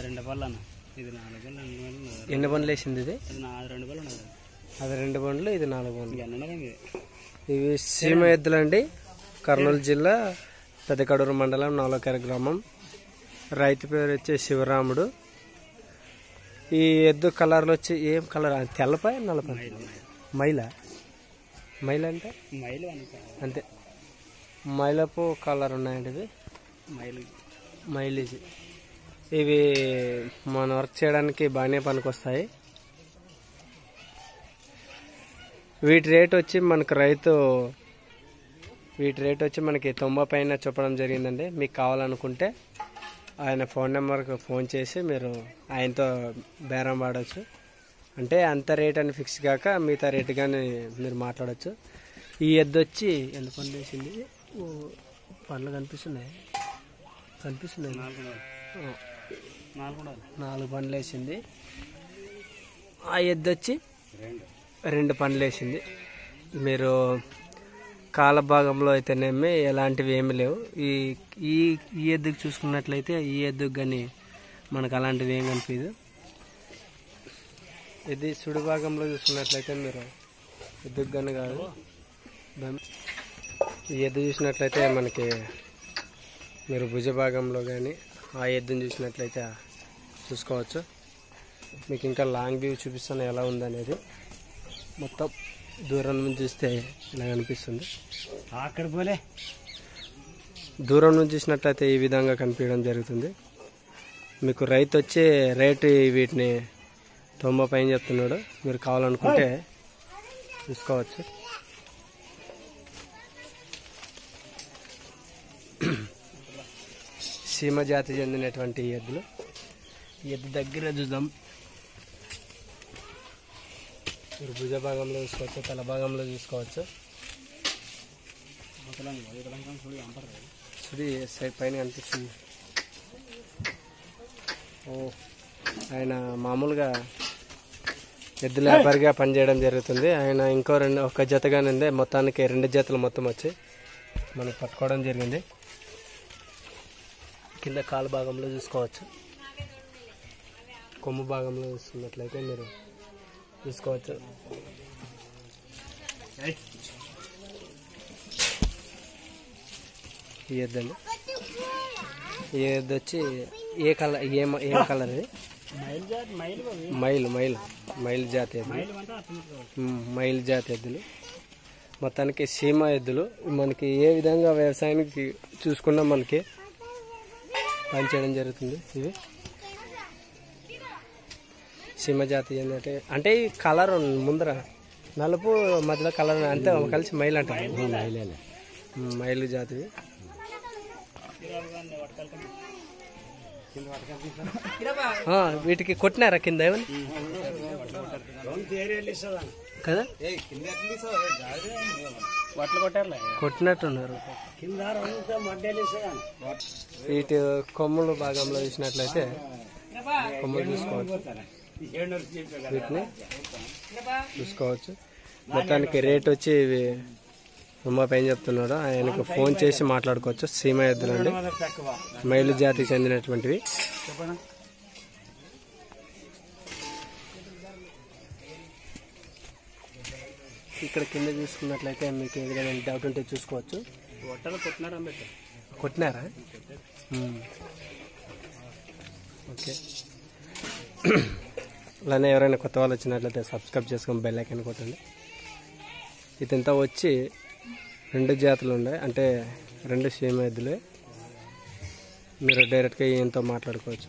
2 పళ్ళు అన్న. ఇది 4 పళ్ళు. ఎన్ని బండ్లు వేసింది ఇది? 2 పళ్ళు ఉన్నది. అది 2 బండ్లు, ఇది 4 బండ్లు. అన్నదండి ఇవి సీమ ఎద్దులండి. కర్నూలు జిల్లా పెద్దకడూరు మండలం నవలకెర గ్రామం. రైతు పేరు వచ్చి శివరాముడు. ఈ ఎద్దు కలర్లు వచ్చి ఏం కలర్? తెల్లపై నల్లపై? మైల. మైల అంటే అంతే. మైలపు కలర్ ఉన్నాయండి ఇవి. మైలేజ్. ఇవి మన వర్క్ చేయడానికి బాగానే పనికొస్తాయి. వీటి రేట్ వచ్చి మనకి 90 పైన చెప్పడం జరిగిందండి. మీకు కావాలనుకుంటే ఆయన ఫోన్ నెంబర్కి ఫోన్ చేసి మీరు ఆయనతో బేరం వాడచ్చు. అంటే అంత రేట్ అని ఫిక్స్ కాక మిగతా రేట్ కానీ మీరు మాట్లాడచ్చు. ఈ ఎద్దు వచ్చి ఎంత పండ్లు వేసింది? పండ్లు కనిపిస్తున్నాయి. 4 పండ్లు వేసింది. ఆ ఎద్దు వచ్చి 2 పండ్లు వేసింది. మీరు కాల భాగంలో అయితేనేమి ఎలాంటివి ఏమి లేవు. ఈ ఎద్దుకు చూసుకున్నట్లయితే ఈ ఎద్దుకు కానీ మనకు అలాంటివి ఏం కనిపించదు. ఇది సుడి భాగంలో చూసుకున్నట్లయితే మీరు ఎద్దుకు కానీ కాదు. ఈ ఎద్దు చూసినట్లయితే మనకి మీరు భుజ భాగంలో కానీ ఆ ఎద్దుని చూసినట్లయితే చూసుకోవచ్చు. మీకు ఇంకా లాంగ్ వ్యూ చూపిస్తాను ఎలా ఉందనేది. మొత్తం దూరం నుంచి చూస్తే ఇలా కనిపిస్తుంది. అక్కడ పోలే దూరం నుంచి చూసినట్లయితే ఈ విధంగా కనిపించడం జరుగుతుంది. మీకు రైతు వచ్చి రేటు వీటిని 90 పైన చెప్తున్నాడు. మీరు కావాలనుకుంటే చూసుకోవచ్చు. సీమ జాతి చెందినటువంటి ఎద్దులు. ఈ ఎద్దు దగ్గర చూద్దాం. మీరు భుజ భాగంలో చూసుకోవచ్చు, తల భాగంలో చూసుకోవచ్చు. సుడి సైడ్ పైన కనిపిస్తుంది. ఆయన మామూలుగా ఎద్దుల వ్యాపారిగా పనిచేయడం జరుగుతుంది. ఆయన ఇంకో ఒక జతగానే మొత్తానికి 2 జతలు మొత్తం వచ్చి మనకు పట్టుకోవడం జరిగింది. కింద కాలు భాగంలో చూసుకోవచ్చు. కొమ్ము భాగంలో చూస్తున్నట్లయితే మీరు చూసుకోవచ్చు. ఈ ఎద్దండి. ఈ ఎద్దు వచ్చి ఏ కలర్? ఏం కలర్ ఇది? మైల్ జాతి ఎద్దులు. మైల్ జాతి ఎద్దులు. మొత్తానికి సీమ ఎద్దులు. మనకి ఏ విధంగా వ్యవసాయానికి చూసుకున్నా మనకి పనిచేయడం జరుగుతుంది. ఇవి సీమ జాతి ఏంటంటే అంటే ఈ కలర్ ముందర నలుపు మధ్యలో కలర్ అంతే కలిసి మైల్ అంటారు. మైల్ జాతి. వీటికి కొట్టినారా కింద ఏమని కదా? కొట్టినట్టున్నారు. వీటి కొమ్ముల భాగంలో చూసినట్లయితే కొమ్ములు చూసుకోవచ్చు. వీటిని చూసుకోవచ్చు. మొత్తానికి రేట్ వచ్చి ఇవి 90 పైన చెప్తున్నాడు. ఆయనకు ఫోన్ చేసి మాట్లాడుకోవచ్చు. సీమ ఎద్దులండి, మైలు జాతికి చెందినటువంటివి. ఇక్కడ కింద చూసుకున్నట్లయితే మీకు ఏదైనా డౌట్ ఉంటే చూసుకోవచ్చు. కొట్టినారా? ఓకే. అలానే ఎవరైనా కొత్త వాళ్ళు వచ్చినట్లయితే సబ్స్క్రైబ్ చేసుకొని బెల్ ఐకాన్ కొట్టండి. ఇదంతా వచ్చి 2 జాతులు ఉన్నాయి. అంటే 2 సీమ ఎద్దులే. మీరు డైరెక్ట్గా ఈయనతో మాట్లాడుకోవచ్చు.